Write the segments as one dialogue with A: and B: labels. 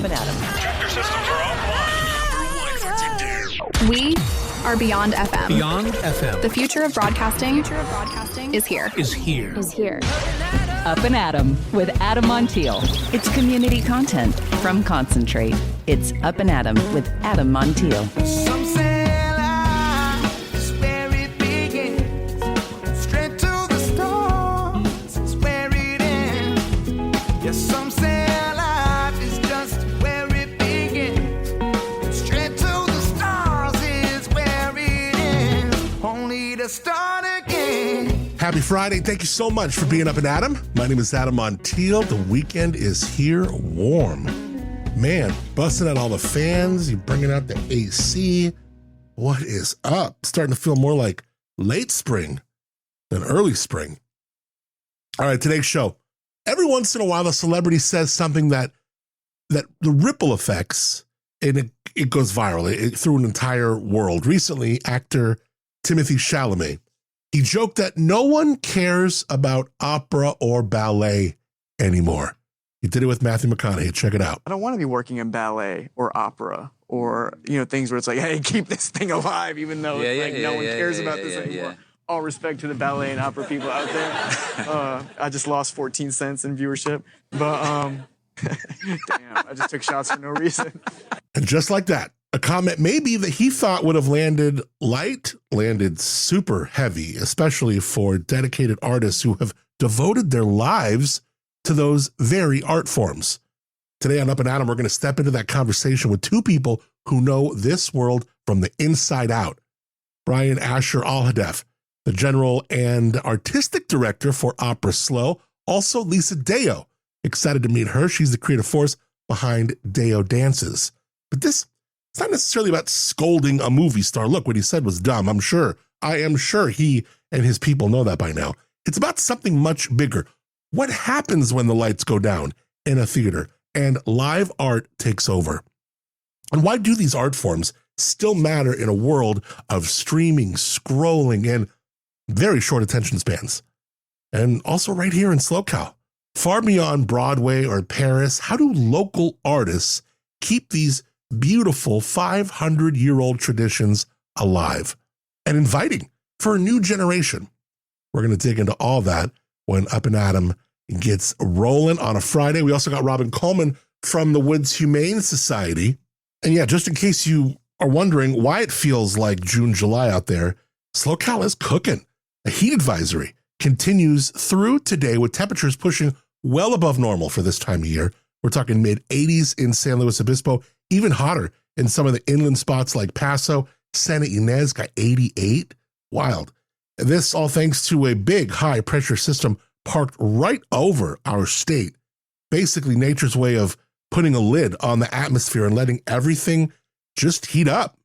A: Adam.
B: Tractor systems are offline.
C: We are Beyond FM.
D: Beyond FM.
C: The future of broadcasting is here.
A: Up and Adam with Adam Montiel. It's community content from Concentrate. It's Up and Adam with Adam Montiel.
E: Some say life is where it begins. Straight to the stars is where it ends. Yes, some say life is just where it begins. Straight to the stars is where it ends. Only to start again.
F: Happy Friday. Thank you so much for being Up and Adam. My name is Adam Montiel. The weekend is here, warm. Man, busting out all the fans. You're bringing out the AC. What is up? Starting to feel more like late spring than early spring. All right, today's show. Every once in a while, a celebrity says something that the ripple effects, and it goes viral through an entire world. Recently, actor Timothée Chalamet, he joked that no one cares about opera or ballet anymore. He did it with Matthew McConaughey. Check it out.
G: I don't want to be working in ballet or opera or, things where it's like, hey, keep this thing alive, even though no one cares about this anymore. Yeah. All respect to the ballet and opera people out there. I just lost 14 cents in viewership. But, damn, I just took shots for no reason.
F: And just like that, a comment maybe that he thought would have landed light, landed super heavy, especially for dedicated artists who have devoted their lives to those very art forms. Today on Up and Adam, we're going to step into that conversation with two people who know this world from the inside out. Brian Asher Alhadeff, the general and artistic director for SLO. Also, Lisa Deyo. Excited to meet her. She's the creative force behind Deyo Dances. But it's not necessarily about scolding a movie star. Look, what he said was dumb, I'm sure. I am sure he and his people know that by now. It's about something much bigger. What happens when the lights go down in a theater and live art takes over? And why do these art forms still matter in a world of streaming, scrolling, and very short attention spans? And also right here in SLO, far beyond Broadway or Paris, how do local artists keep these beautiful 500-year-old traditions alive and inviting for a new generation? We're going to dig into all that when Up and Adam gets rolling on a Friday. We also got Robin Coleman from the Woods Humane Society. And yeah, just in case you are wondering why it feels like June, July out there, SLO is cooking. A heat advisory continues through today with temperatures pushing well above normal for this time of year. We're talking mid-80s in San Luis Obispo, even hotter in some of the inland spots like Paso. Santa Ynez got 88. Wild. This all thanks to a big high-pressure system parked right over our state. Basically nature's way of putting a lid on the atmosphere and letting everything just heat up.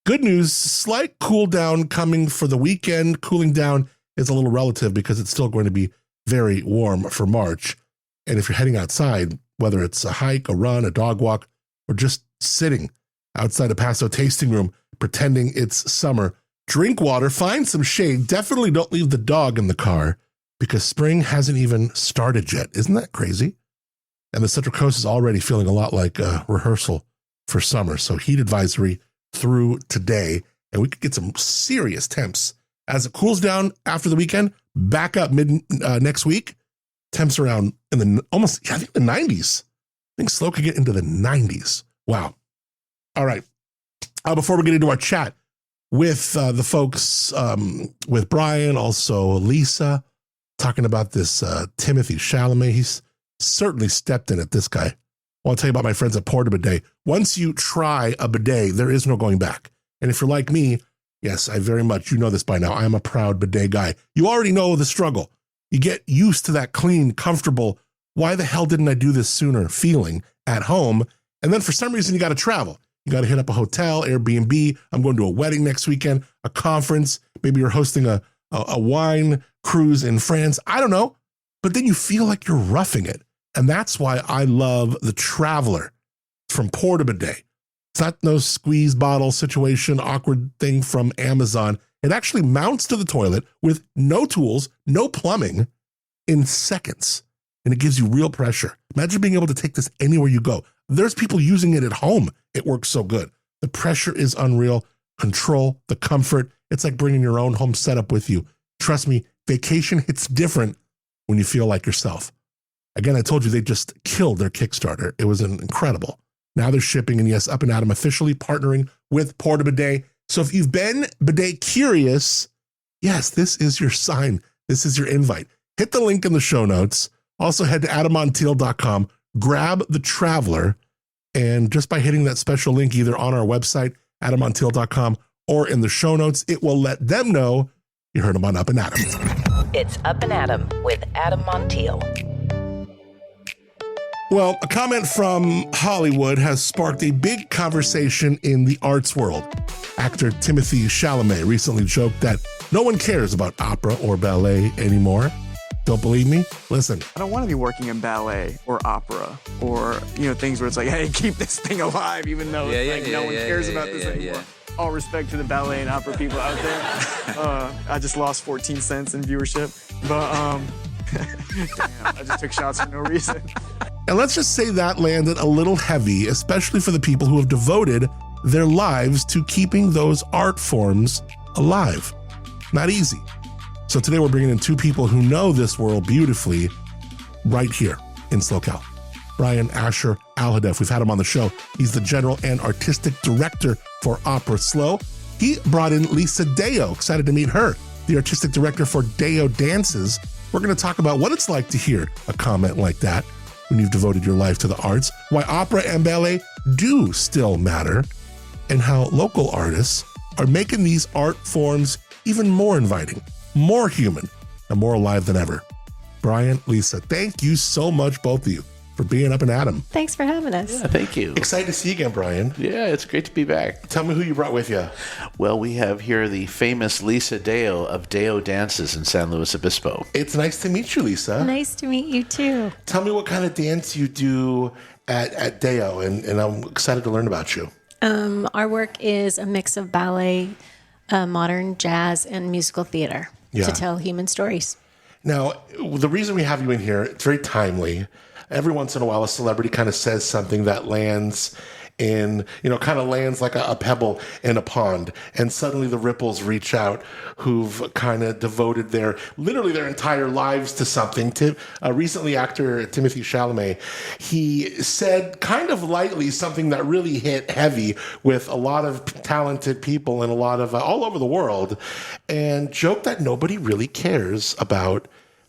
F: Good news, slight cool down coming for the weekend. Cooling down is a little relative because it's still going to be very warm for March. And if you're heading outside, whether it's a hike, a run, a dog walk, or just sitting outside a Paso tasting room pretending it's summer, drink water, find some shade. Definitely don't leave the dog in the car because spring hasn't even started yet. Isn't that crazy? And the Central Coast is already feeling a lot like a rehearsal for summer. So heat advisory through today, and we could get some serious temps. As it cools down after the weekend, back up next week, temps around in the I think the 90s. I think SLO could get into the 90s. Wow. All right. Before we get into our chat with the folks, with Brian, also Lisa, talking about this Timothée Chalamet. He's certainly stepped in at this guy. Well, I'll tell you about my friends at Porta-Bidet. Once you try a bidet, there is no going back. And if you're like me, yes, I very much, you know this by now, I am a proud bidet guy. You already know the struggle. You get used to that clean, comfortable, why the hell didn't I do this sooner feeling at home? And then for some reason, you got to travel. You got to hit up a hotel, Airbnb. I'm going to a wedding next weekend, a conference. Maybe you're hosting a wine cruise in France. I don't know. But then you feel like you're roughing it. And that's why I love the Traveler from Porta-Bidet. It's not no squeeze bottle situation, awkward thing from Amazon. It actually mounts to the toilet with no tools, no plumbing in seconds. And it gives you real pressure. Imagine being able to take this anywhere you go. There's people using it at home. It works so good. The pressure is unreal. Control, the comfort. It's like bringing your own home setup with you. Trust me, vacation hits different when you feel like yourself. Again, I told you they just killed their Kickstarter. It was incredible. Now they're shipping, and yes, Up+Adam officially partnering with Porta Bidet. So if you've been bidet curious, yes, this is your sign. This is your invite. Hit the link in the show notes. Also head to adammontiel.com, grab the Traveler, and just by hitting that special link either on our website, adammontiel.com, or in the show notes, it will let them know you heard them on Up+Adam.
A: It's Up+Adam with Adam Montiel.
F: Well, a comment from Hollywood has sparked a big conversation in the arts world. Actor Timothée Chalamet recently joked that no one cares about opera or ballet anymore. Don't believe me? Listen.
G: I don't want to be working in ballet or opera or, things where it's like, hey, keep this thing alive, even though no one cares about this anymore. All respect to the ballet and opera people out there. I just lost 14 cents in viewership, but damn, I just took shots for no reason.
F: And let's just say that landed a little heavy, especially for the people who have devoted their lives to keeping those art forms alive. Not easy. So today we're bringing in two people who know this world beautifully right here in SoCal. Brian Asher Alhadeff, we've had him on the show. He's the general and artistic director for Opera SLO. He brought in Lisa Deyo, excited to meet her, the artistic director for Deyo Dances. We're going to talk about what it's like to hear a comment like that when you've devoted your life to the arts, why opera and ballet do still matter, and how local artists are making these art forms even more inviting, more human, and more alive than ever. Brian, Lisa, thank you so much, both of you, for being Up+Adam.
B: Thanks for having us.
D: Yeah, thank you.
F: Excited to see you again, Brian.
D: Yeah, it's great to be back.
F: Tell me who you brought with you.
D: Well, we have here the famous Lisa Deyo of Deyo Dances in San Luis Obispo.
F: It's nice to meet you, Lisa.
B: Nice to meet you too.
F: Tell me what kind of dance you do at Deyo, and I'm excited to learn about you.
B: Our work is a mix of ballet, modern jazz, and musical theater to tell human stories.
F: Now, the reason we have you in here, it's very timely. Every once in a while, a celebrity kind of says something that lands in, kind of lands like a pebble in a pond. And suddenly the ripples reach out who've kind of devoted literally their entire lives to something. Recently, actor Timothée Chalamet, he said kind of lightly something that really hit heavy with a lot of talented people and a lot of all over the world, and joked that nobody really cares about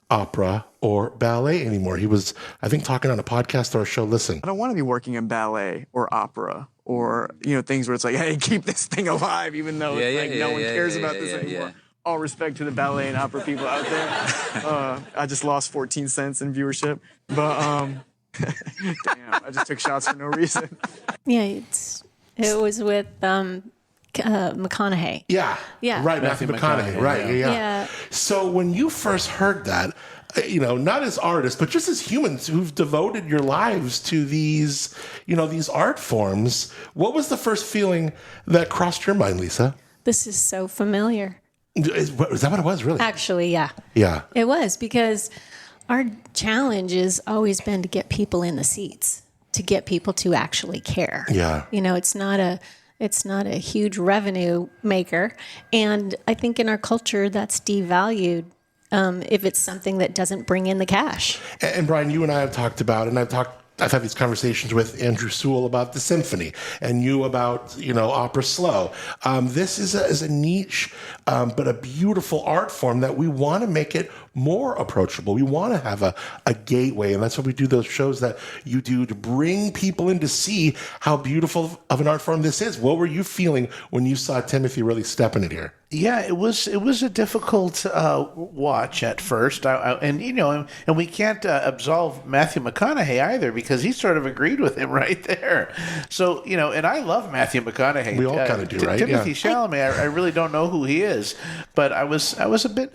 F: opera or ballet anymore. He was, I think, talking on a podcast or a show. Listen.
G: I don't want to be working in ballet or opera or, things where it's like, hey, keep this thing alive, even though no one cares about this anymore. All respect to the ballet and opera people out there. I just lost 14 cents in viewership, but damn, I just took shots for no reason.
B: Yeah, it was with McConaughey.
F: Yeah. Right, Matthew McConaughey. Right, yeah. So when you first heard that, not as artists, but just as humans who've devoted your lives to these, these art forms, what was the first feeling that crossed your mind, Lisa?
B: This is so familiar.
F: Is that what it was, really?
B: Actually, yeah.
F: Yeah.
B: It was, because our challenge has always been to get people in the seats, to get people to actually care.
F: Yeah.
B: It's not a huge revenue maker. And I think in our culture, that's devalued if it's something that doesn't bring in the cash.
F: And Brian, you and I have talked about, and I've had these conversations with Andrew Sewell about the symphony, and you about, Opera SLO. This is a niche, but a beautiful art form that we want to make it more approachable. We want to have a gateway, and that's why we do those shows that you do to bring people in to see how beautiful of an art form this is. What were you feeling when you saw Timothée really step in it here?
D: Yeah, it was a difficult watch at first, and we can't absolve Matthew McConaughey either, because he sort of agreed with him right there. So and I love Matthew McConaughey.
F: We all kind of do, right?
D: Timothée Chalamet, I really don't know who he is, but I was a bit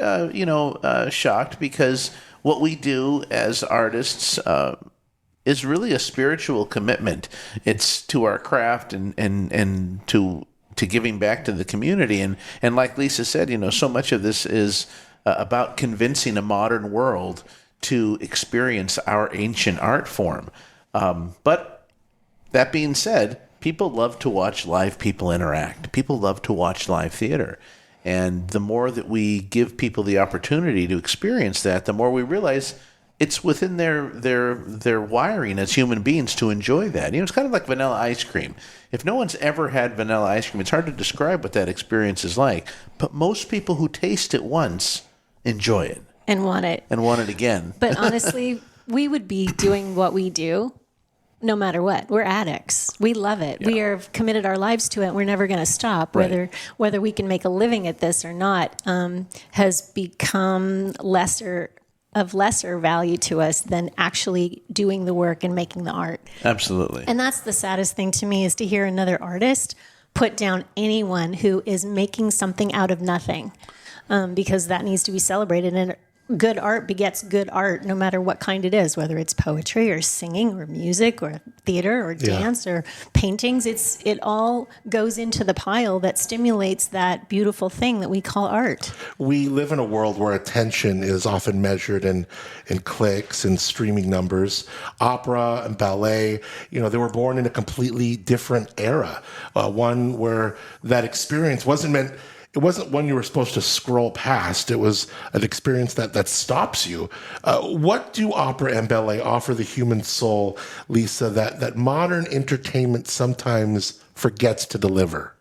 D: shocked, because what we do as artists is really a spiritual commitment. It's to our craft and to giving back to the community. And like Lisa said, so much of this is about convincing a modern world to experience our ancient art form. But That being said, people love to watch live people interact. People love to watch live theater. And the more that we give people the opportunity to experience that, the more we realize it's within their wiring as human beings to enjoy that. It's kind of like vanilla ice cream. If no one's ever had vanilla ice cream, it's hard to describe what that experience is like. But most people who taste it once enjoy it.
B: And want it.
D: And want it again.
B: But honestly, we would be doing what we do no matter what. We're addicts. We love it. Yeah. We are committed our lives to it. We're never going to stop.
D: Right.
B: Whether we can make a living at this or not has become lesser value to us than actually doing the work and making the art.
D: Absolutely.
B: And that's the saddest thing to me, is to hear another artist put down anyone who is making something out of nothing, because that needs to be celebrated. And good art begets good art, no matter what kind it is, whether it's poetry or singing or music or theater or dance or paintings. It all goes into the pile that stimulates that beautiful thing that we call art.
F: We live in a world where attention is often measured in clicks and streaming numbers. Opera and ballet, they were born in a completely different era, one where that experience it wasn't one you were supposed to scroll past. It was an experience that stops you. What do opera and ballet offer the human soul, Lisa, that modern entertainment sometimes forgets to deliver?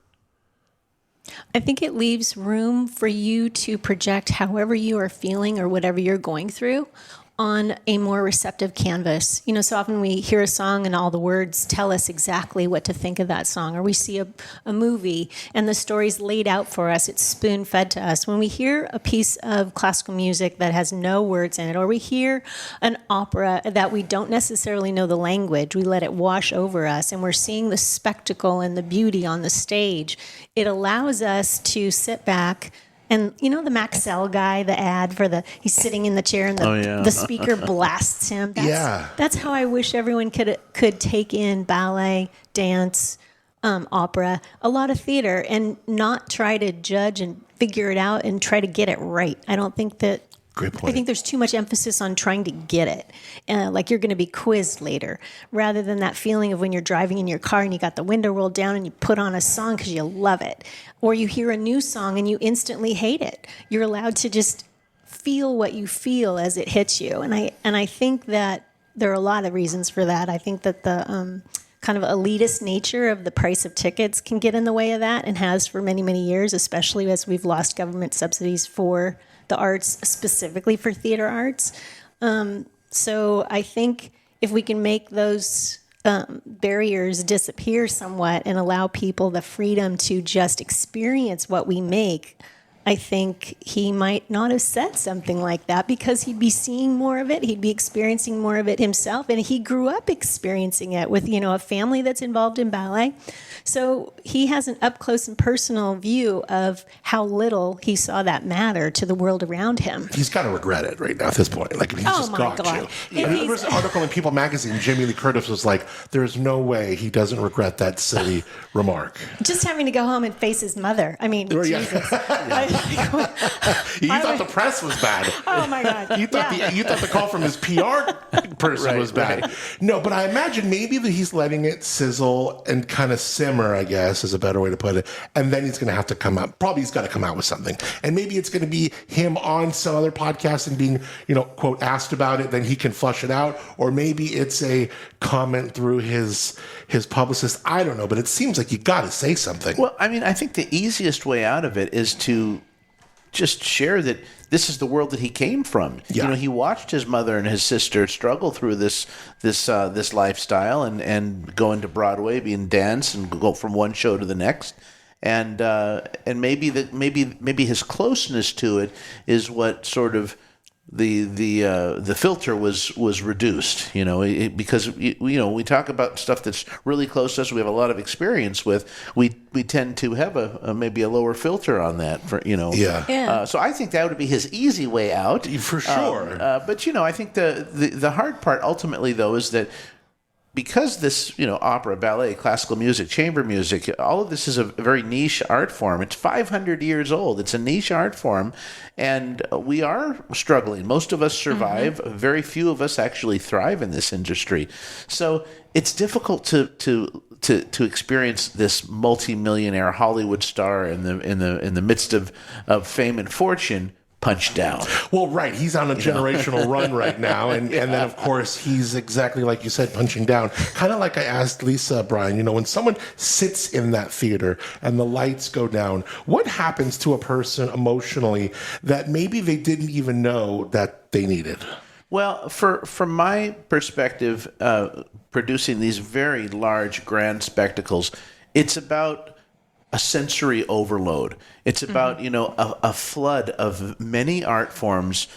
B: I think it leaves room for you to project however you are feeling or whatever you're going through on a more receptive canvas. So often we hear a song and all the words tell us exactly what to think of that song, or we see a movie and the story's laid out for us. It's spoon-fed to us. When we hear a piece of classical music that has no words in it, or we hear an opera that we don't necessarily know the language, we let it wash over us, and we're seeing the spectacle and the beauty on the stage. It allows us to sit back. And the Maxell guy, the ad for he's sitting in the chair and the speaker blasts him. That's how I wish everyone could take in ballet, dance, opera, a lot of theater, and not try to judge and figure it out and try to get it right. I don't think that.
F: Great point.
B: I think there's too much emphasis on trying to get it, like you're going to be quizzed later, rather than that feeling of when you're driving in your car and you got the window rolled down and you put on a song because you love it, or you hear a new song and you instantly hate it. You're allowed to just feel what you feel as it hits you, and I think that there are a lot of reasons for that. I think that the kind of elitist nature of the price of tickets can get in the way of that, and has for many, many years, especially as we've lost government subsidies for the arts, specifically for theater arts. So I think if we can make those barriers disappear somewhat and allow people the freedom to just experience what we make, I think he might not have said something like that, because he'd be seeing more of it. He'd be experiencing more of it himself. And he grew up experiencing it with, a family that's involved in ballet. So he has an up close and personal view of how little he saw that matter to the world around him.
F: He's got to regret it right now at this point. Like, he's just got
B: God.
F: you. There was an article in People magazine. Jamie Lee Curtis was like, there's no way he doesn't regret that silly remark.
B: Just having to go home and face his mother. I mean, Jesus.
F: You thought the press was bad.
B: Oh my God!
F: You thought the call from his PR person was bad. Right. No, but I imagine maybe that he's letting it sizzle and kind of simmer, I guess is a better way to put it. And then he's going to have to come out. Probably he's got to come out with something. And maybe it's going to be him on some other podcast and being, quote, asked about it. Then he can flush it out. Or maybe it's a comment through his publicist. I don't know, but it seems like you got to say something.
D: Well, I mean, I think the easiest way out of it is to just share that this is the world that he came from.
F: Yeah.
D: He watched his mother and his sister struggle through this lifestyle and go into Broadway, be in dance, and go from one show to the next. And maybe his closeness to it is what sort of the filter was reduced, because we talk about stuff that's really close to us. We have a lot of experience with. We tend to have maybe a lower filter on that for So I think that would be his easy way out
F: for sure.
D: But I think the hard part ultimately though is that, because this, opera, ballet, classical music, chamber music, all of this is a very niche art form. It's 500 years old. It's a niche art form, and we are struggling. Most of us survive. Mm-hmm. Very few of us actually thrive in this industry. So it's difficult to experience this multi-millionaire Hollywood star in the midst of fame and fortune punch down.
F: Well, right. He's on a generational run right now. And then, of course, he's exactly like you said, punching down. Kind of like I asked Lisa, Brian, when someone sits in that theater and the lights go down, what happens to a person emotionally that maybe they didn't even know that they needed?
D: Well, from my perspective, producing these very large, grand spectacles, it's about a sensory overload. It's about, a flood of many art forms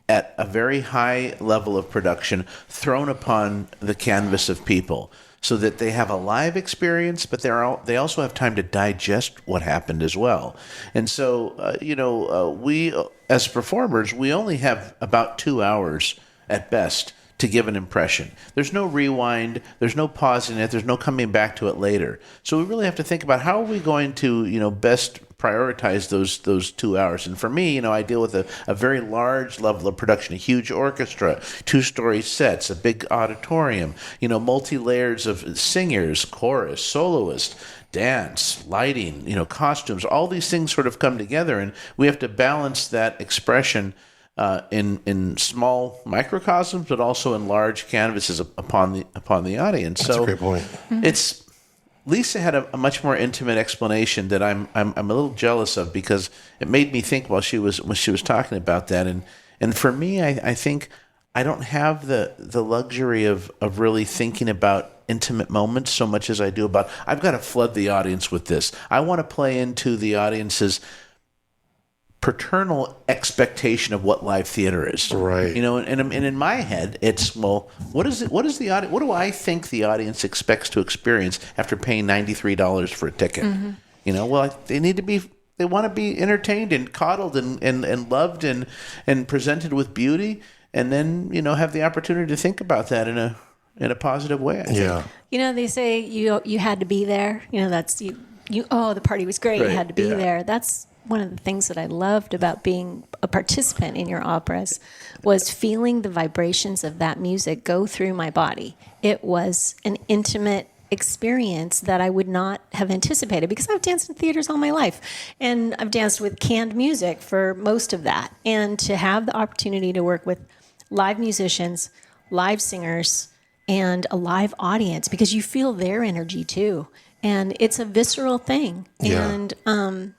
D: at a very high level of production thrown upon the canvas of people so that they have a live experience, but they also have time to digest what happened as well. And so, we, as performers, we only have about 2 hours at best to give an impression. There's no rewind, there's no pausing it, there's no coming back to it later. So we really have to think about how are we going to, best prioritize those 2 hours. And for me, I deal with a very large level of production, a huge orchestra, 2-story sets, a big auditorium, multi-layers of singers, chorus, soloist, dance, lighting, costumes, all these things sort of come together, and we have to balance that expression in small microcosms, but also in large canvases upon the audience.
F: That's a great point.
D: It's Lisa had a much more intimate explanation that I'm a little jealous of, because it made me think when she was talking about that, and for me, I think I don't have the luxury of really thinking about intimate moments so much as I do about I've got to flood the audience with this. I want to play into the audience's paternal expectation of what live theater is,
F: right?
D: And in my head, it's what do I think the audience expects to experience after paying $93 for a ticket? They want to be entertained and coddled and loved and presented with beauty, and then have the opportunity to think about that in a positive way. I think.
F: Yeah.
B: They say you had to be there. That's you. The party was great.
D: Right.
B: You had to be there. That's one of the things that I loved about being a participant in your operas was feeling the vibrations of that music go through my body. It was an intimate experience that I would not have anticipated, because I've danced in theaters all my life and I've danced with canned music for most of that. And to have the opportunity to work with live musicians, live singers, and a live audience, because you feel their energy too. And it's a visceral thing.
F: Yeah.
B: And,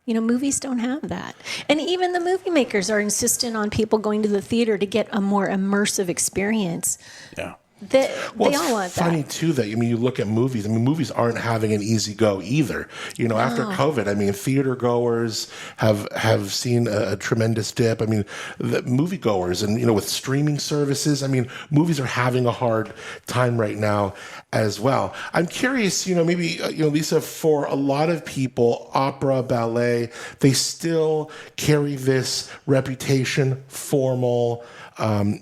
B: movies don't have that. And even the movie makers are insistent on people going to the theater to get a more immersive experience.
D: Yeah.
B: They all want
F: it's funny,
B: that.
F: too, that, you look at movies. Movies aren't having an easy go either. After COVID, theater goers have seen a tremendous dip. The moviegoers and, with streaming services, movies are having a hard time right now as well. I'm curious, maybe, Lisa, for a lot of people, opera, ballet, they still carry this reputation, formal,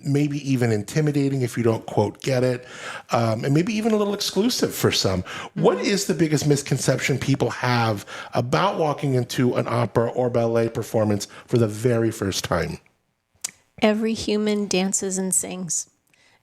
F: maybe even intimidating if you don't, quote, get it, and maybe even a little exclusive for some. What is the biggest misconception people have about walking into an opera or ballet performance for the very first time?
B: Every human dances and sings.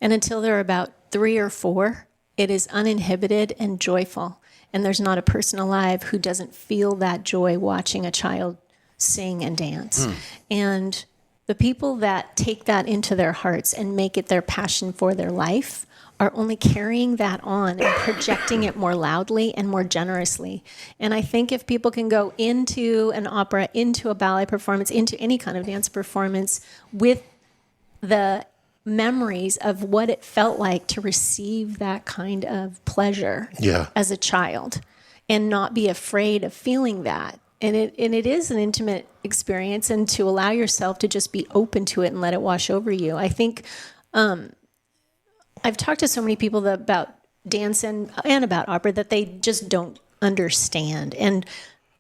B: And until they're about 3 or 4, it is uninhibited and joyful. And there's not a person alive who doesn't feel that joy watching a child sing and dance. And the people that take that into their hearts and make it their passion for their life are only carrying that on and projecting it more loudly and more generously. And I think if people can go into an opera, into a ballet performance, into any kind of dance performance with the memories of what it felt like to receive that kind of pleasure as a child, and not be afraid of feeling that. And it is an intimate experience, and to allow yourself to just be open to it and let it wash over you. I think I've talked to so many people about dance and about opera that they just don't understand. And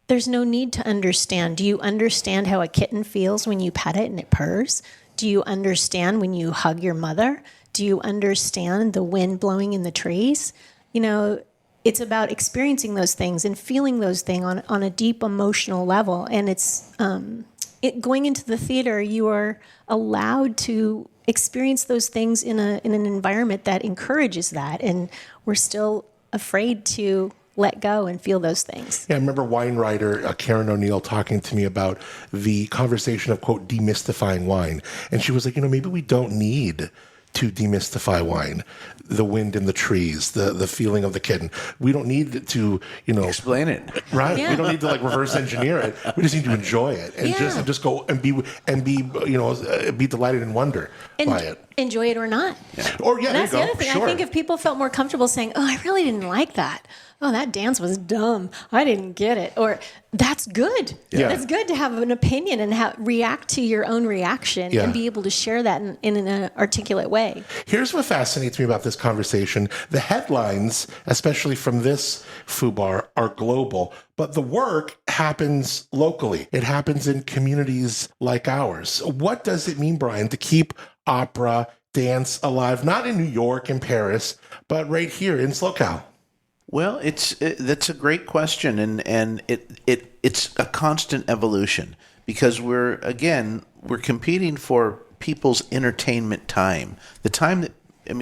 B: there's no need to understand. Do you understand how a kitten feels when you pet it and it purrs? Do you understand when you hug your mother? Do you understand the wind blowing in the trees? It's about experiencing those things and feeling those things on a deep emotional level. And it's going into the theater, you are allowed to experience those things in an environment that encourages that, and we're still afraid to let go and feel those things.
F: Yeah, I remember wine writer Karen O'Neill talking to me about the conversation of, quote, demystifying wine. And she was like, maybe we don't need to demystify wine. The wind in the trees, the feeling of the kitten. We don't need to,
D: explain it.
F: Right.
B: Yeah.
F: We don't need to reverse engineer it. We just need to enjoy it and just go and be delighted and wonder by it.
B: Enjoy it or not.
F: Yeah. Or
B: That's the
F: there you
B: other
F: go.
B: thing.
F: Sure.
B: I think if people felt more comfortable saying, "Oh, I really didn't like that. Oh, that dance was dumb. I didn't get it," or "That's good.
F: Yeah.
B: That's good to have an opinion and react to your own reaction and be able to share that in an articulate way."
F: Here's what fascinates me about this conversation. The headlines, especially from this FUBAR, are global, but the work happens locally. It happens in communities like ours. What does it mean, Brian, to keep opera, dance alive, not in New York and Paris, but right here in SLO?
D: Well, that's a great question, and it's a constant evolution because we're competing for people's entertainment time. The time that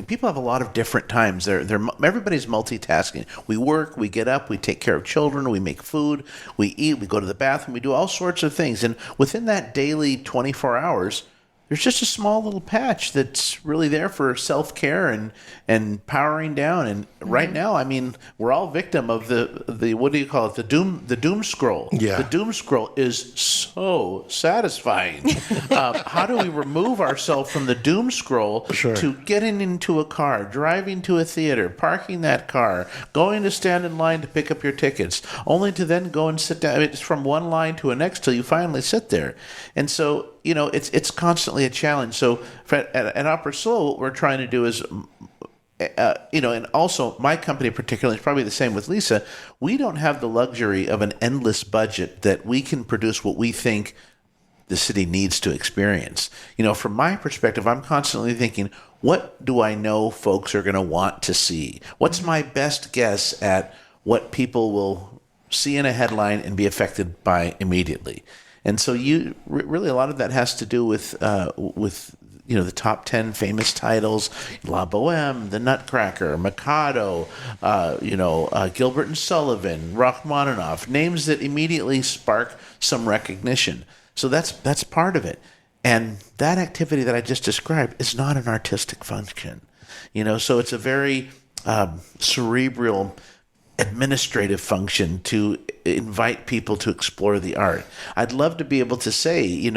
D: people have a lot of different times. Everybody's multitasking. We work, we get up, we take care of children, we make food, we eat, we go to the bathroom, we do all sorts of things, and within that daily 24 hours. There's just a small little patch that's really there for self-care and powering down. And right now, we're all victim of the what do you call it? The doom scroll.
F: Yeah.
D: The doom scroll is so satisfying. How do we remove ourselves from the doom scroll to getting into a car, driving to a theater, parking that car, going to stand in line to pick up your tickets, only to then go and sit down. It's from one line to the next till you finally sit there. And so, it's constantly a challenge. So at Opera SLO, what we're trying to do is, and also my company particularly is probably the same with Lisa. We don't have the luxury of an endless budget that we can produce what we think the city needs to experience. From my perspective, I'm constantly thinking, what do I know folks are going to want to see? What's my best guess at what people will see in a headline and be affected by immediately? And so really a lot of that has to do with the top 10 famous titles, La Boheme, The Nutcracker, Mikado, Gilbert and Sullivan, Rachmaninoff, names that immediately spark some recognition. So that's part of it. And that activity that I just described is not an artistic function. So it's a very cerebral administrative function to invite people to explore the art. I'd love to be able to say,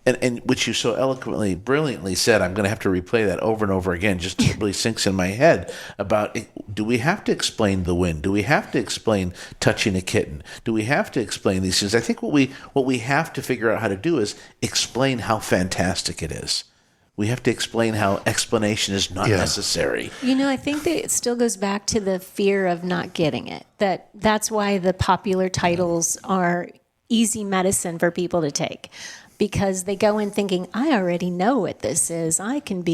D: and which you so eloquently, brilliantly said, I'm going to have to replay that over and over again, just it really sinks in my head about, do we have to explain the wind? Do we have to explain touching a kitten? Do we have to explain these things? I think what we have to figure out how to do is explain how fantastic it is. We have to explain how explanation is not necessary.
B: I think that it still goes back to the fear of not getting it. That's why the popular titles are easy medicine for people to take. Because they go in thinking, I already know what this is. I can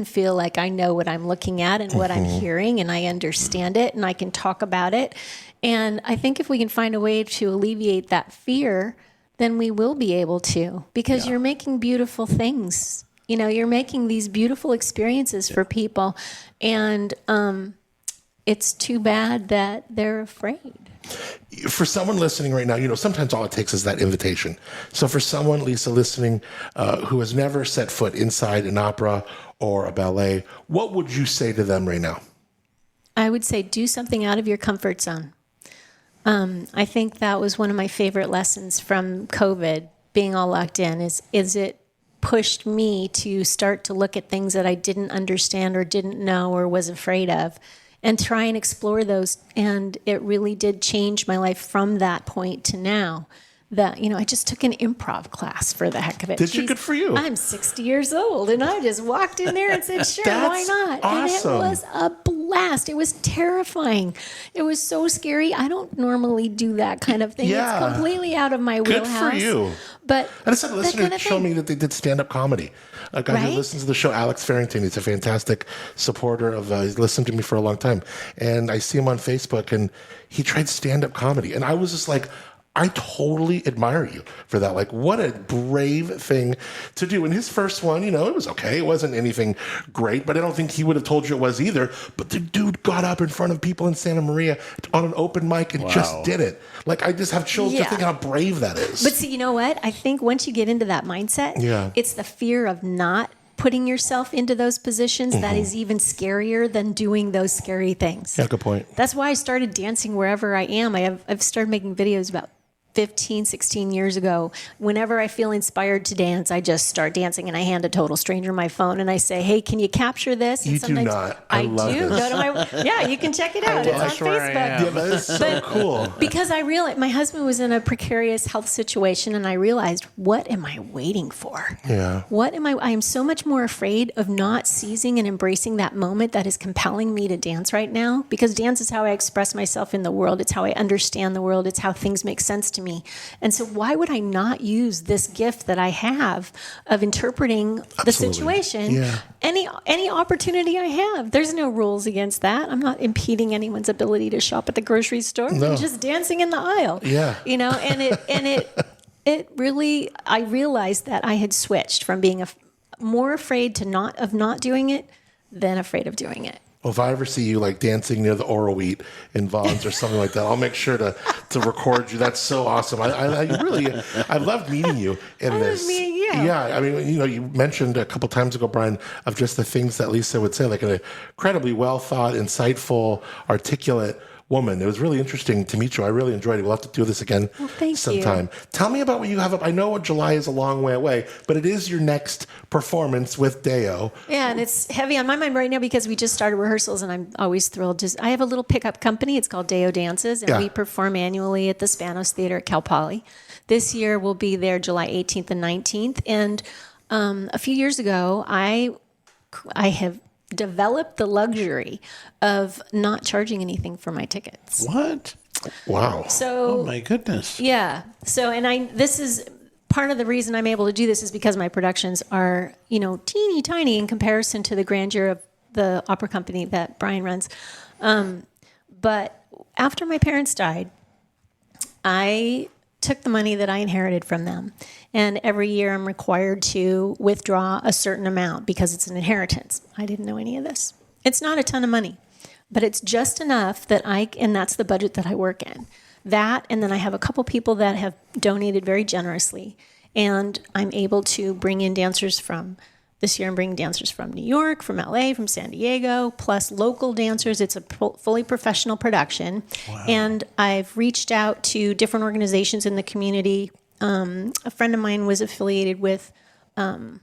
B: feel like I know what I'm looking at and what I'm hearing, and I understand it, and I can talk about it. And I think if we can find a way to alleviate that fear, then we will be able to. Because you're making beautiful things. You're making these beautiful experiences for people, and it's too bad that they're afraid.
F: For someone listening right now, sometimes all it takes is that invitation. So for someone, Lisa, listening, who has never set foot inside an opera or a ballet, what would you say to them right now?
B: I would say do something out of your comfort zone. I think that was one of my favorite lessons from COVID, being all locked in, is it pushed me to start to look at things that I didn't understand or didn't know or was afraid of and try and explore those. And it really did change my life from that point to now. That, I just took an improv class for the heck of it.
F: Did you? Good for you.
B: I'm 60 years old, and I just walked in there and said, sure, why not?
F: Awesome.
B: And it was a blast. It was terrifying. It was so scary. I don't normally do that kind of thing.
F: Yeah.
B: It's completely out of my wheelhouse.
F: Good for you.
B: But
F: I just had a listener
B: kind of
F: show me that they did stand-up comedy. A guy who listens to the show, Alex Farrington, he's a fantastic supporter of, he's listened to me for a long time. And I see him on Facebook, and he tried stand-up comedy. And I was just like, I totally admire you for that. Like, what a brave thing to do. And his first one, it was okay. It wasn't anything great, but I don't think he would have told you it was either. But the dude got up in front of people in Santa Maria on an open mic and just did it. Like, I just have chills to think how brave that is.
B: But see, you know what? I think once you get into that mindset, it's the fear of not putting yourself into those positions that is even scarier than doing those scary things.
F: Yeah, good point.
B: That's why I started dancing wherever I am. I've started making videos about 15, 16 years ago. Whenever I feel inspired to dance, I just start dancing and I hand a total stranger my phone and I say, hey, can you capture this? And
F: you do not. I love
B: do.
F: This.
B: Go to my, you can check it out. It's on Facebook.
F: Yeah, that is so cool.
B: Because I realized my husband was in a precarious health situation and I realized, what am I waiting for?
F: Yeah.
B: I am so much more afraid of not seizing and embracing that moment that is compelling me to dance right now, because dance is how I express myself in the world. It's how I understand the world. It's how things make sense to me. And so why would I not use this gift that I have of interpreting the situation any opportunity I have? There's no rules against that. I'm not impeding anyone's ability to shop at the grocery store.
F: No.
B: I'm just dancing in the aisle.
F: Yeah.
B: It really, I realized that I had switched from being more afraid of not doing it than afraid of doing it.
F: Well, if I ever see you like dancing near the Oral Wheat in Vaughn's or something like that, I'll make sure to record you. That's so awesome. I loved meeting you in this.
B: Meeting you.
F: Yeah, I mean, you mentioned a couple times ago, Brian, of just the things that Lisa would say, like an incredibly well thought, insightful, articulate woman. It was really interesting to meet you. I really enjoyed it. We'll have to do this again sometime. Tell me about what you have up. I know July is a long way away, but it is your next performance with Deyo.
B: Yeah, and it's heavy on my mind right now because we just started rehearsals, and I'm always thrilled. I have a little pickup company. It's called Deyo Dances, and we perform annually at the Spanos Theater at Cal Poly. This year we'll be there July 18th and 19th. And a few years ago, I have developed the luxury of not charging anything for my tickets.
D: What?
F: Wow.
B: So,
D: oh my goodness.
B: Yeah. So, this is part of the reason I'm able to do this is because my productions are, teeny tiny in comparison to the grandeur of the opera company that Brian runs. But after my parents died, I took the money that I inherited from them. And every year I'm required to withdraw a certain amount because it's an inheritance. I didn't know any of this. It's not a ton of money, but it's just enough that and that's the budget that I work in. That, and then I have a couple people that have donated very generously. And I'm able to bring in dancers this year I'm bringing dancers from New York, from LA, from San Diego, plus local dancers. It's a fully professional production. Wow. And I've reached out to different organizations in the community. A friend of mine was affiliated with, I'm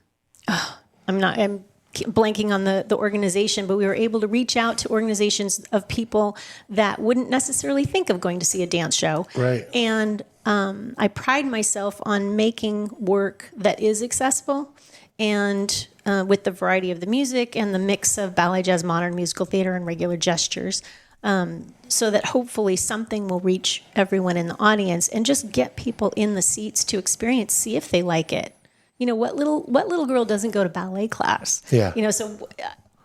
B: blanking on the organization, but we were able to reach out to organizations of people that wouldn't necessarily think of going to see a dance show.
F: Right.
B: And I pride myself on making work that is accessible and with the variety of the music and the mix of ballet, jazz, modern, musical theater, and regular gestures. So that hopefully something will reach everyone in the audience and just get people in the seats to experience, see if they like it. What little girl doesn't go to ballet class?
F: Yeah.
B: So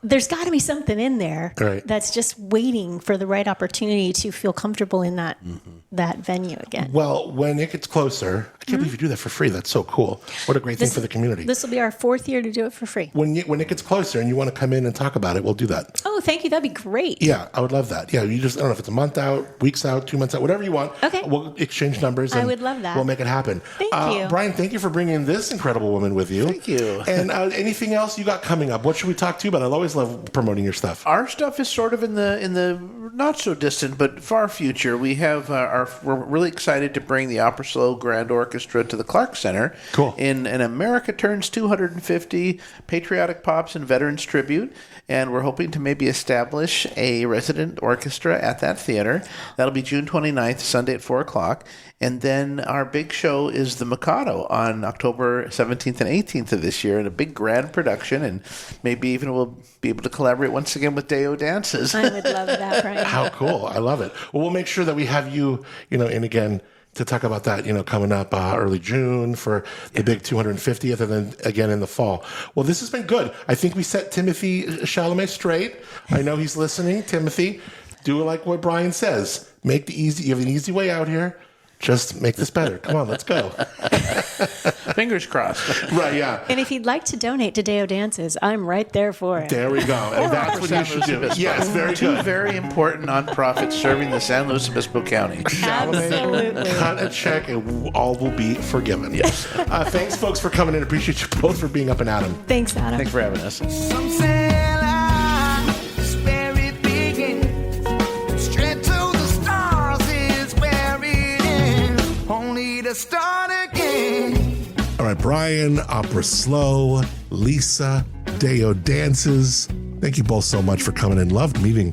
B: there's got to be something in there that's just waiting for the right opportunity to feel comfortable in that venue again.
F: Well, when it gets closer, I can't believe you do that for free. That's so cool. What a great thing for the community.
B: This will be our 4th year to do it for free.
F: When it gets closer and you want to come in and talk about it, we'll do that.
B: Oh, thank you. That'd be great.
F: Yeah, I would love that. Yeah, I don't know if it's a month out, weeks out, 2 months out, whatever you want.
B: Okay.
F: We'll exchange numbers. And
B: I would love that.
F: We'll make it happen.
B: Thank you.
F: Brian, thank you for bringing this incredible woman with you.
D: Thank you.
F: And anything else you got coming up? What should we talk to you about? I always love promoting your stuff.
D: Our stuff is sort of in the not so distant but far future. We have we're really excited to bring the Opera SLO Grand Orchestra to the Clark Center.
F: Cool.
D: In an America Turns 250 Patriotic Pops and Veterans Tribute, and we're hoping to maybe establish a resident orchestra at that theater. That'll be June 29th, Sunday at 4 o'clock. And then our big show is The Mikado on October 17th and 18th of this year in a big grand production, and maybe even we'll be able to collaborate once again with Deyo Dances.
B: I would love that, Brian.
F: How cool. I love it. Well, we'll make sure that we have you, in again, to talk about that, coming up early June for the big 250th and then again in the fall. Well, this has been good. I think we set Timothée Chalamet straight. I know he's listening. Timothy, do like what Brian says. You have an easy way out here. just make this better. Come on, let's go.
D: Fingers crossed.
F: Right, yeah.
B: And if you'd like to donate to Deyo Dances, I'm right there for it.
F: There we go. And that's what you should do. Yes, very
D: Two
F: good.
D: very important nonprofits serving the San Luis Obispo County.
B: Absolutely.
F: Cut a check and all will be forgiven.
D: Yes.
F: Thanks, folks, for coming in. Appreciate you both for being Up and Adam.
B: Thanks, Adam.
D: Thanks for having us.
E: Some say life's where it begins. Straight to the stars is where it ends. Only to start again.
F: All right, Brian, Opera Slow, Lisa, Deyo Dances. Thank you both so much for coming in. Loved meeting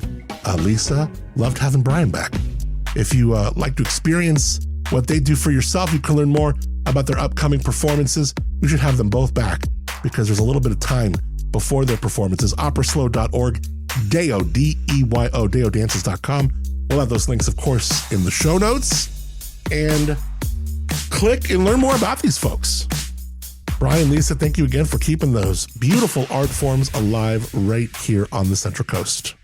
F: Lisa. Loved having Brian back. If you like to experience what they do for yourself, you can learn more about their upcoming performances. You should have them both back because there's a little bit of time before their performances. operaslow.org, Deyo, D-E-Y-O, deyodances.com. We'll have those links, of course, in the show notes. And click and learn more about these folks. Brian, Lisa, thank you again for keeping those beautiful art forms alive right here on the Central Coast.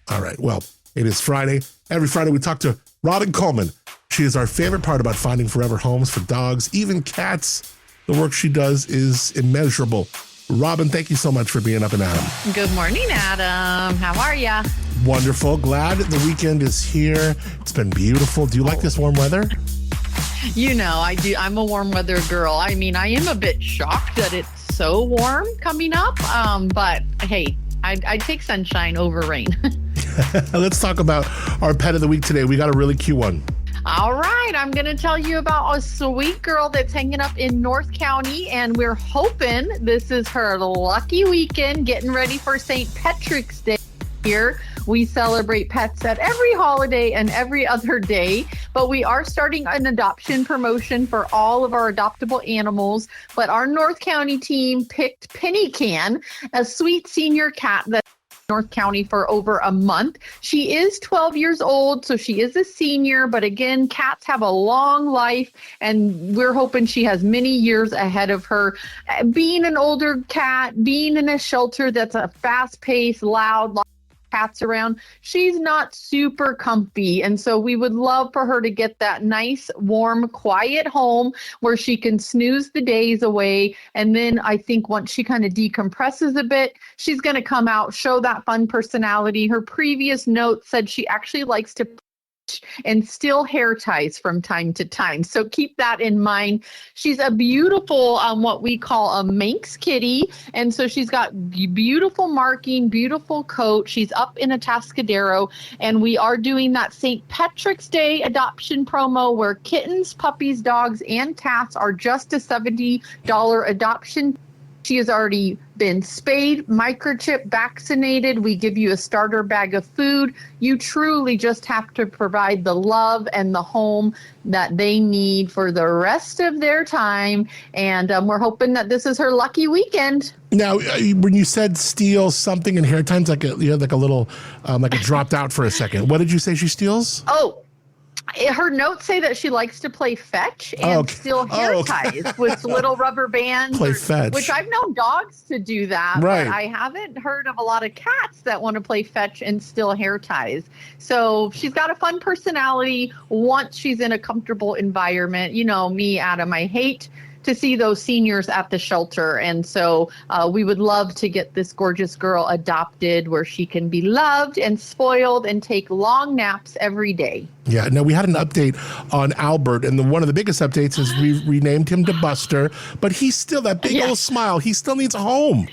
F: All right, well, it is Friday. Every Friday we talk to Robin Coleman. She is our favorite part about finding forever homes for dogs, even cats. The work she does is immeasurable. Robin, thank you so much for being Up and Adam.
H: Good morning, Adam. How are ya?
F: Wonderful. Glad the weekend is here. It's been beautiful. Do you like this warm weather?
H: You know, I do. I'm a warm weather girl. I mean, I am a bit shocked that it's so warm coming up. But hey, I'd take sunshine over rain.
F: Let's talk about our pet of the week today. We got a really cute one.
H: All right. I'm going to tell you about a sweet girl that's hanging up in North County, and we're hoping this is her lucky weekend, getting ready for St. Patrick's Day here. We celebrate pets at every holiday and every other day, but we are starting an adoption promotion for all of our adoptable animals. But our North County team picked Penny Can, a sweet senior cat that's North County for over a month. She is 12 years old, so she is a senior, but again, cats have a long life, and we're hoping she has many years ahead of her. Being an older cat, being in a shelter that's a fast-paced, loud, cats around, she's not super comfy. And so we would love for her to get that nice, warm, quiet home where she can snooze the days away. And then I think once she kind of decompresses a bit, she's going to come out, show that fun personality. Her previous note said she actually likes to and still hair ties from time to time. So keep that in mind. She's a beautiful, what we call a Manx kitty. And so she's got beautiful marking, beautiful coat. She's up in a Atascadero. And we are doing that St. Patrick's Day adoption promo where kittens, puppies, dogs, and cats are just a $70 adoption. She has already been spayed, microchipped, vaccinated. We give you a starter bag of food. You truly just have to provide the love and the home that they need for the rest of their time. And we're hoping that this is her lucky weekend.
F: Now, when you said steal something in hair times, like you had like a little, like it dropped out for a second. What did you say she steals?
H: Oh, her notes say that she likes to play fetch and steal hair ties with little rubber bands.
F: Play fetch.
H: Which I've known dogs to do that,
F: right.
H: But I haven't heard of a lot of cats that want to play fetch and steal hair ties. So she's got a fun personality once she's in a comfortable environment. You know me, Adam, I hate to see those seniors at the shelter. And so we would love to get this gorgeous girl adopted where she can be loved and spoiled and take long naps every day.
F: Yeah, no, we had an update on Albert, and one of the biggest updates is we renamed him to Buster, but he's still that big old smile. He still needs a home.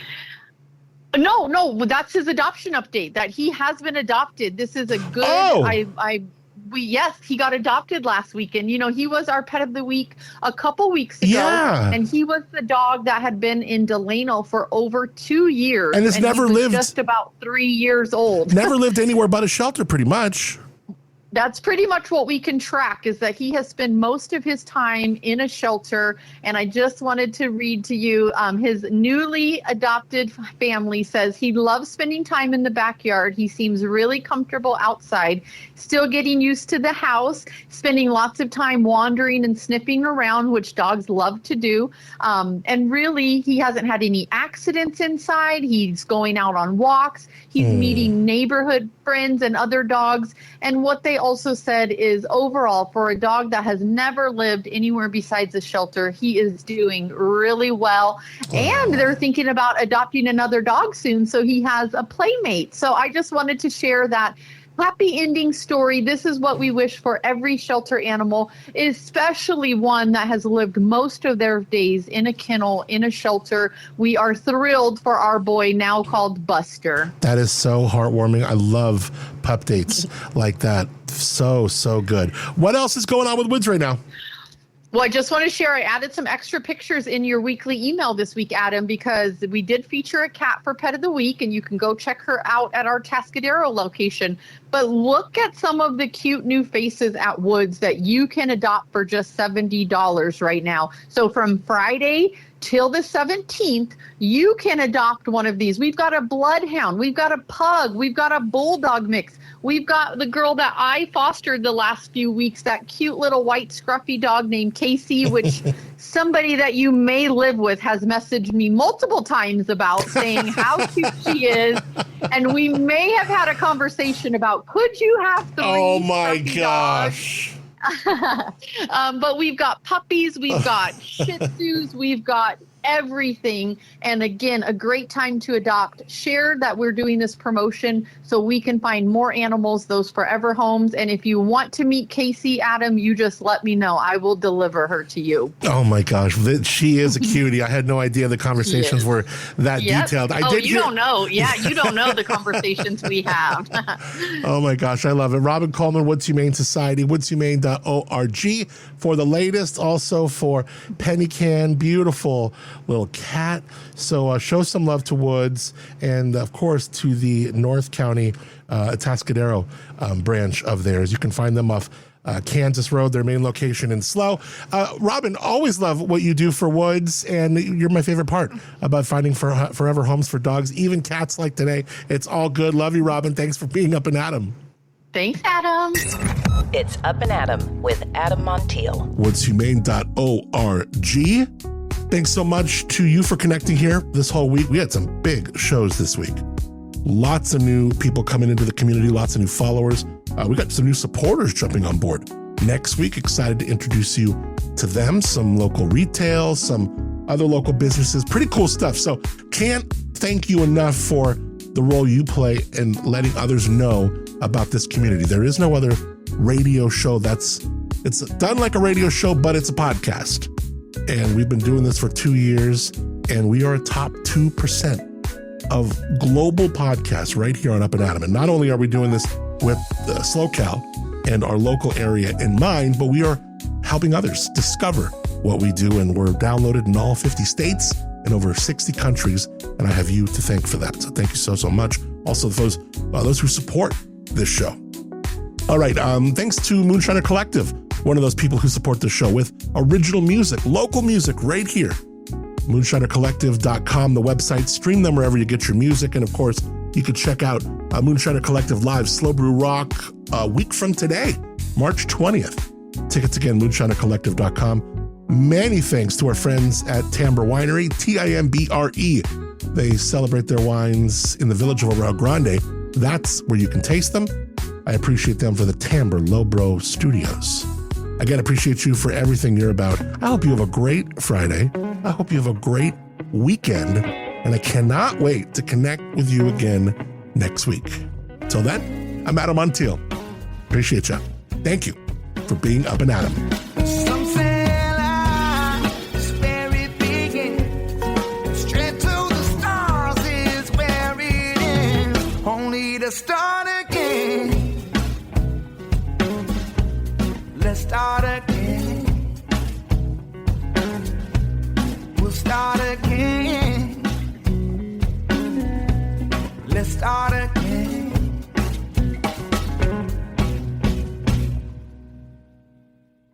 H: No, that's his adoption update, that he has been adopted. This is a good, yes, he got adopted last weekend. You know, he was our pet of the week a couple weeks ago. Yeah. And he was the dog that had been in Delano for over 2 years.
F: And has never lived.
H: Just about 3 years old.
F: Never lived anywhere but a shelter, pretty much.
H: That's pretty much what we can track, is that he has spent most of his time in a shelter. And I just wanted to read to you, his newly adopted family says he loves spending time in the backyard. He seems really comfortable outside, still getting used to the house, spending lots of time wandering and sniffing around, which dogs love to do. And really, he hasn't had any accidents inside. He's going out on walks. He's meeting neighborhood friends and other dogs. And what they also said is overall, for a dog that has never lived anywhere besides a shelter, he is doing really well. And they're thinking about adopting another dog soon, so he has a playmate. So I just wanted to share that happy ending story. This is what we wish for every shelter animal, especially one that has lived most of their days in a kennel, in a shelter. We are thrilled for our boy, now called Buster.
F: That is so heartwarming. I love pup dates like that. So good. What else is going on with Woods right now?
H: Well, I just want to share, I added some extra pictures in your weekly email this week, Adam, because we did feature a cat for Pet of the Week, and you can go check her out at our Tascadero location. But look at some of the cute new faces at Woods that you can adopt for just $70 right now. So from Friday till the 17th, you can adopt one of these. We've got a bloodhound, we've got a pug, we've got a bulldog mix. We've got the girl that I fostered the last few weeks, that cute little white scruffy dog named Casey, which somebody that you may live with has messaged me multiple times about, saying how cute she is. And we may have had a conversation about, could you have three
F: Oh my
H: scruffy
F: gosh.
H: dogs? But we've got puppies, we've got Shih Tzus, we've got everything. And again, a great time to adopt. Share that we're doing this promotion so we can find more animals, those forever homes. And if you want to meet Casey, Adam, you just let me know. I will deliver her to you.
F: Oh my gosh, she is a cutie. I had no idea the conversations were that detailed.
H: You don't know. Yeah, you don't know the conversations we have.
F: Oh my gosh, I love it. Robin Coleman, Woods Humane Society, woodshumane.org for the latest. Also for Penny Can, beautiful little cat. So show some love to Woods, and of course to the North County Tascadero branch of theirs. You can find them off Kansas Road, their main location in SLO. Robin, always love what you do for Woods, and you're my favorite part about finding forever homes for dogs, even cats like today. It's all good. Love you, Robin. Thanks for being Up and Adam.
H: Thanks, Adam.
A: It's Up and Adam with Adam Montiel.
F: woodshumane.org. Thanks so much to you for connecting here this whole week. We had some big shows this week. Lots of new people coming into the community, lots of new followers. We got some new supporters jumping on board. Next week, excited to introduce you to them, some local retail, some other local businesses, pretty cool stuff. So can't thank you enough for the role you play in letting others know about this community. There is no other radio show it's done like a radio show, but it's a podcast. And we've been doing this for 2 years, and we are a top 2% of global podcasts right here on Up and Adam. And not only are we doing this with SLOCAL and our local area in mind, but we are helping others discover what we do, and we're downloaded in all 50 states and over 60 countries, and I have you to thank for that. So thank you so much. Also, those who support this show. All right, thanks to Moonshiner Collective, one of those people who support the show with original music, local music right here. Moonshinercollective.com, the website. Stream them wherever you get your music. And of course, you can check out Moonshiner Collective Live Slow Brew Rock a week from today, March 20th. Tickets again, moonshinercollective.com. Many thanks to our friends at Timbre Winery, Timbre. They celebrate their wines in the village of Arroyo Grande. That's where you can taste them. I appreciate them for the Timbre Lowbro Studios. Again, appreciate you for everything you're about. I hope you have a great Friday. I hope you have a great weekend. And I cannot wait to connect with you again next week. Till then, I'm Adam Montiel. Appreciate you. Thank you for being Up and Adam.
E: Some say life is where it begins. Straight to the stars is where it ends. Only to start again. Let's start again.